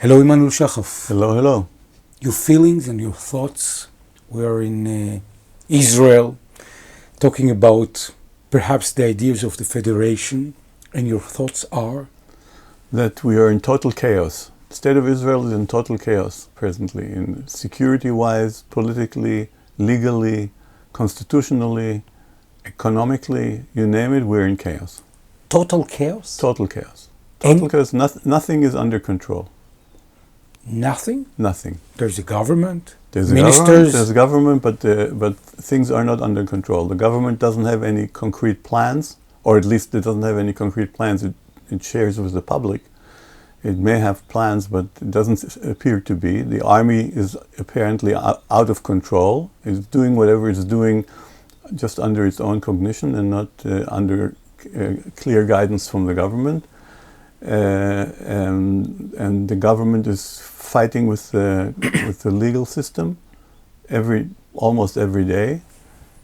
Hello, Emmanuel Shachaf. Hello, hello. Your feelings and your thoughts. We are in Israel, talking about perhaps the ideas of the Federation, and your thoughts are? That we are in total chaos. The state of Israel is in total chaos presently, in security-wise, politically, legally, constitutionally, economically, you name it, we're in chaos. Total chaos? Total chaos. Total chaos. Nothing is under control. Nothing? Nothing. There's a government, There's ministers. There's a government, but things are not under control. The government doesn't have any concrete plans, or at least it doesn't have any concrete plans it shares with the public. It may have plans, but it doesn't appear to be. The army is apparently out of control. It's doing whatever it's doing just under its own cognition and not under clear guidance from the government. And the government is fighting with the legal system almost every day.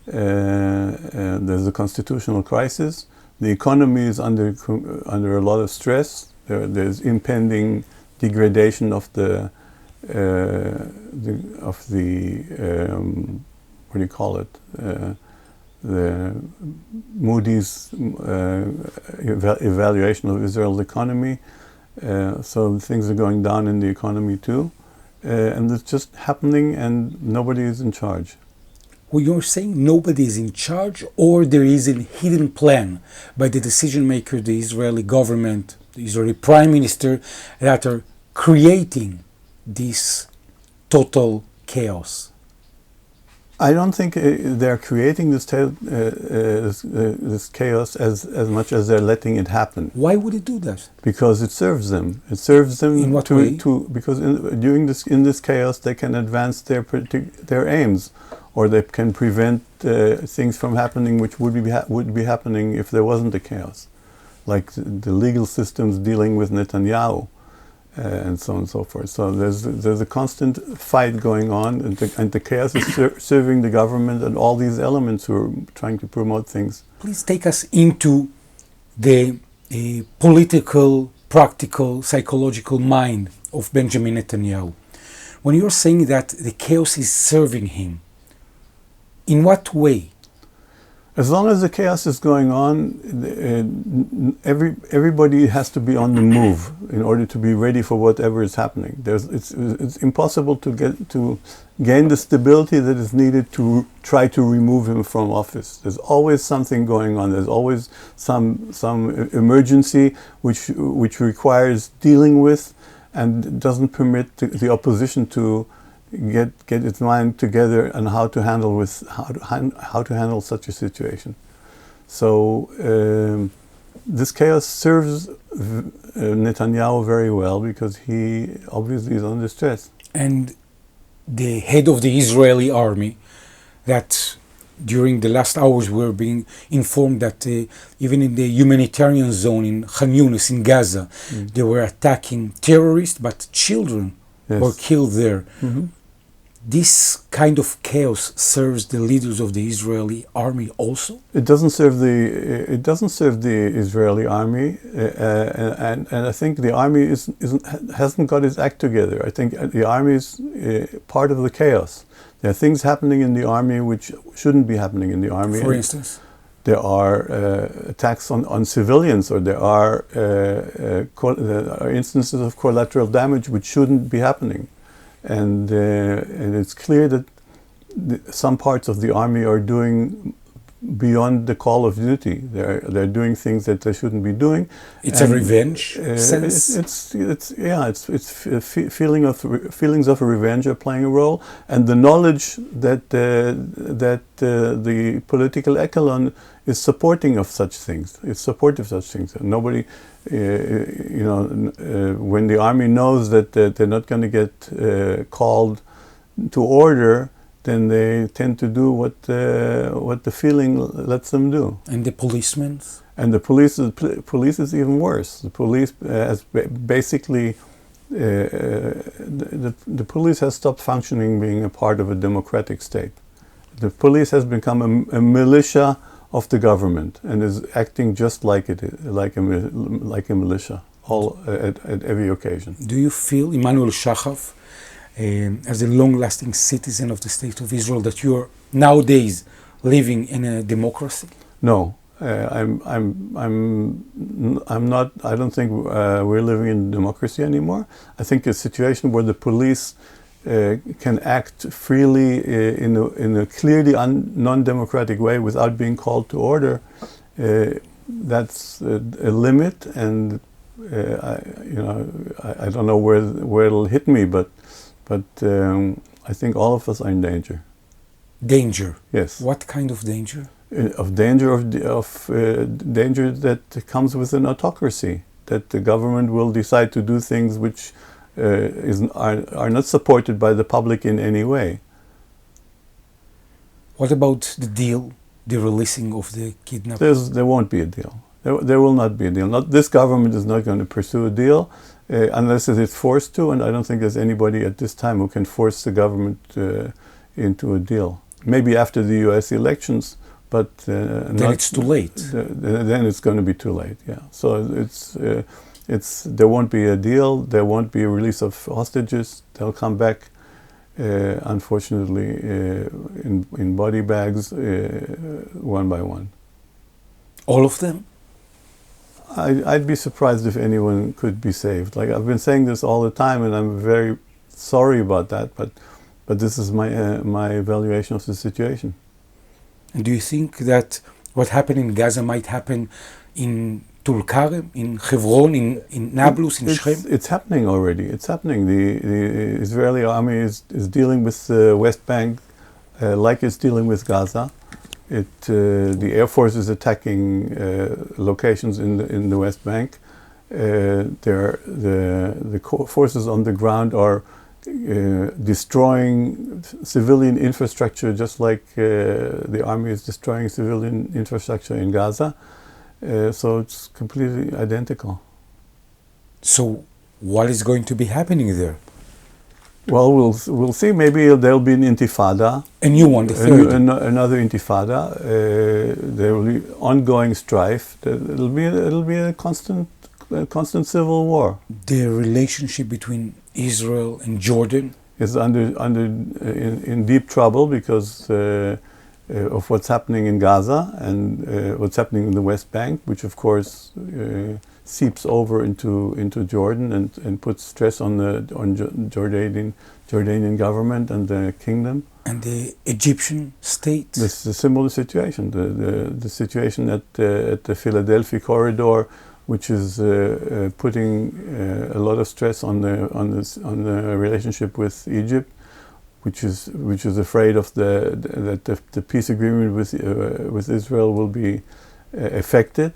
There's a constitutional crisis. The economy is under a lot of stress. There's impending degradation of the what do you call it? The Moody's evaluation of Israel's economy. So things are going down in the economy too. And it's just happening and nobody is in charge. Well, you're saying nobody is in charge, or there is a hidden plan by the decision maker, the Israeli government, the Israeli prime minister, that are creating this total chaos? I don't think they're creating this chaos as much as they're letting it happen. Why would it do that? Because it serves them. It serves them in what way? Because in this chaos they can advance their aims, or they can prevent things from happening which would be happening if there wasn't a chaos, like the legal systems dealing with Netanyahu. And so on and so forth. So there's a constant fight going on, and the chaos is serving the government and all these elements who are trying to promote things. Please take us into the political, practical, psychological mind of Benjamin Netanyahu. When you're saying that the chaos is serving him, in what way? As long as the chaos is going on, everybody has to be on the move in order to be ready for whatever is happening. It's impossible to gain the stability that is needed to try to remove him from office. There's always something going on. There's always some emergency which requires dealing with, and doesn't permit the opposition to get its mind together on how to handle such a situation. So this chaos serves Netanyahu very well, because he obviously is under stress. And the head of the Israeli army, that during the last hours we're being informed that even in the humanitarian zone in Khan Yunis in Gaza, they were attacking terrorists, but children were killed there. Mm-hmm. This kind of chaos serves the leaders of the Israeli army also? It doesn't serve the Israeli army, and I think the army hasn't got its act together. I think the army is part of the chaos. There are things happening in the army which shouldn't be happening in the army. For instance? There are attacks on civilians, or there are instances of collateral damage which shouldn't be happening. And it's clear that some parts of the army are doing beyond the call of duty. They're doing things that they shouldn't be doing. It's a revenge sense. Feelings of revenge are playing a role, and the knowledge that the political echelon is supporting of such things. It's supportive of such things. Nobody, when the army knows that they're not going to get called to order, then they tend to do what the feeling lets them do. And the policemen? And the police is even worse. The police has basically the police has stopped functioning being a part of a democratic state. The police has become a militia of the government and is acting just like a militia at every occasion. Do you feel, Emmanuel Shachaf, as a long-lasting citizen of the State of Israel, that you're nowadays living in a democracy? No, I'm not. I don't think we're living in democracy anymore. I think a situation where the police can act freely in a clearly non-democratic way without being called to order. That's a limit, and I don't know where it'll hit me, but I think all of us are in danger. Danger. Yes. What kind of danger? Danger that comes with an autocracy. That the government will decide to do things which are not supported by the public in any way. What about the deal, the releasing of the kidnappers? There won't be a deal. There will not be a deal. This government is not going to pursue a deal unless it is forced to, and I don't think there's anybody at this time who can force the government into a deal. Maybe after the U.S. elections, but then it's too late. Then it's going to be too late. Yeah. So there won't be a deal. There won't be a release of hostages. They'll come back, unfortunately, in body bags, one by one. All of them? I'd be surprised if anyone could be saved. Like I've been saying this all the time, and I'm very sorry about that. But this is my evaluation of the situation. And do you think that what happened in Gaza might happen in Tulkarem, in Hebron, in Nablus, in Shechem? It's happening already. It's happening. The Israeli army is dealing with the West Bank like it's dealing with Gaza. The Air Force is attacking locations in the West Bank. The forces on the ground are destroying civilian infrastructure, just like the army is destroying civilian infrastructure in Gaza. So it's completely identical. So what is going to be happening there? Well, we'll see. Maybe there'll be an intifada. A new one, the third. Another intifada. There will be ongoing strife. It'll be a constant civil war. The relationship between Israel and Jordan is in deep trouble because of what's happening in Gaza and what's happening in the West Bank, which of course seeps over into Jordan and puts stress on the Jordanian government and the kingdom. And the Egyptian state. This is a similar situation. The situation at the Philadelphia corridor, which is putting a lot of stress on the relationship with Egypt, which is afraid of that the peace agreement with Israel will be affected,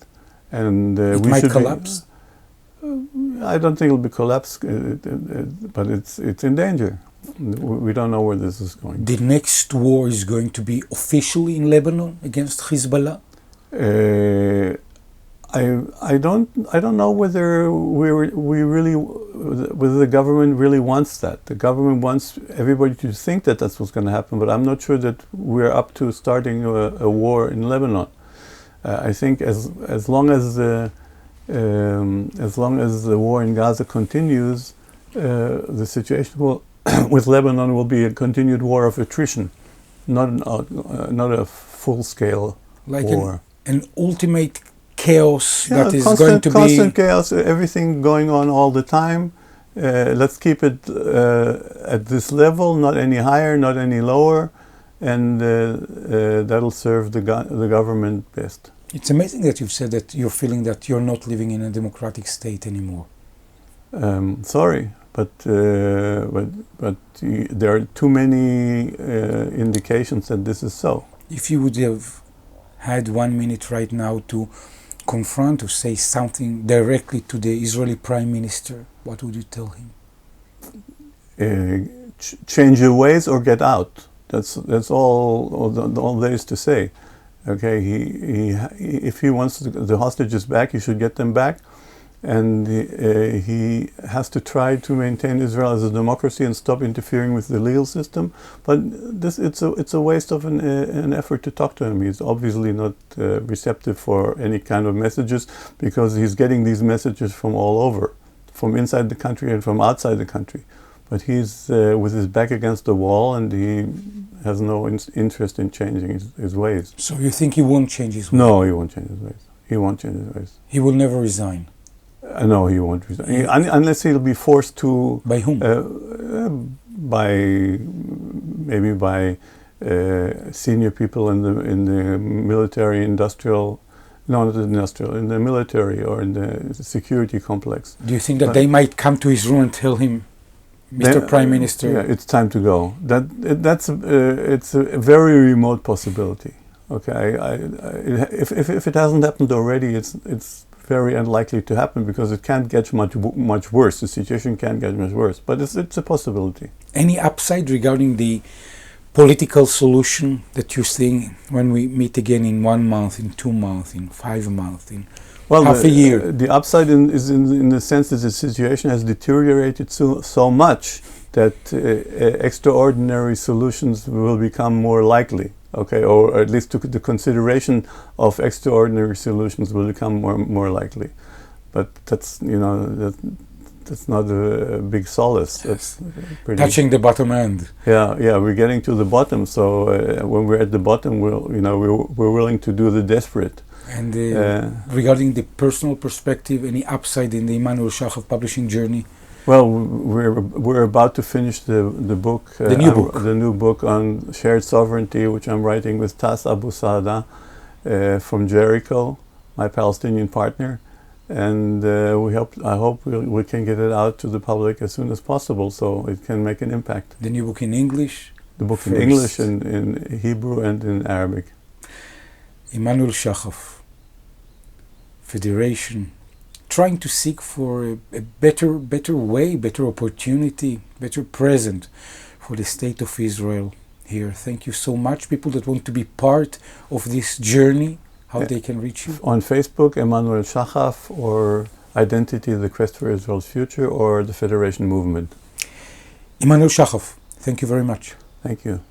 and it might collapse. I don't think it'll be collapsed, but it's in danger. We don't know where this is going. The next war is going to be officially in Lebanon against Hezbollah. I don't know whether whether the government really wants that. The government wants everybody to think that that's what's going to happen, but I'm not sure that we're up to starting a war in Lebanon. I think as long as the war in Gaza continues, the situation with Lebanon will be a continued war of attrition, not a full-scale war. An ultimate chaos that is going to be constant chaos. Everything going on all the time. Let's keep it at this level, not any higher, not any lower, and that'll serve the government best. It's amazing that you've said that you're feeling that you're not living in a democratic state anymore. Sorry, but there are too many indications that this is so. If you would have had 1 minute right now to confront or say something directly to the Israeli Prime Minister, what would you tell him? Change your ways or get out. That's all there is to say. Okay, if he wants the hostages back, he should get them back. and he has to try to maintain Israel as a democracy and stop interfering with the legal system. But it's a waste of an effort to talk to him. He's obviously not receptive for any kind of messages, because he's getting these messages from all over, from inside the country and from outside the country. But he's with his back against the wall, and he has no interest in changing his ways. So you think he won't change his ways? No, he won't change his ways. He won't change his ways. He will never resign? No, he won't resign. Unless he'll be forced to... By whom? Maybe by senior people in the military, industrial... No, not industrial, in the military or in the security complex. Do you think that they might come to his room and tell him, Mr. Prime Minister? Yeah, it's time to go. It's a very remote possibility. Okay, if it hasn't happened already, it's very unlikely to happen, because it can't get much worse. The situation can't get much worse, but it's a possibility. Any upside regarding the political solution that you're seeing when we meet again in 1 month, in 2 months, in 5 months, in half a year? The upside is in the sense that the situation has deteriorated so much that extraordinary solutions will become more likely. Okay, or at least the consideration of extraordinary solutions will become more likely. But that's that's not a big solace. Yes. That's touching the bottom end. Yeah, we're getting to the bottom. So when we're at the bottom, we're willing to do the desperate. And regarding the personal perspective, any upside in the Emanuel Shachaf publishing journey? Well, we're about to finish the book, the new book on shared sovereignty, which I'm writing with Tas Abu Saada from Jericho, my Palestinian partner, and I hope we can get it out to the public as soon as possible, so it can make an impact. The new book in English? The book in English, in Hebrew, and in Arabic. Emanuel Shachaf, Federation, trying to seek for a better way, better opportunity, better present for the state of Israel here. Thank you so much. People that want to be part of this journey, how they can reach you? On Facebook, Emanuel Shachaf, or Identity, the Quest for Israel's Future, or the Federation Movement. Emanuel Shachaf, thank you very much. Thank you.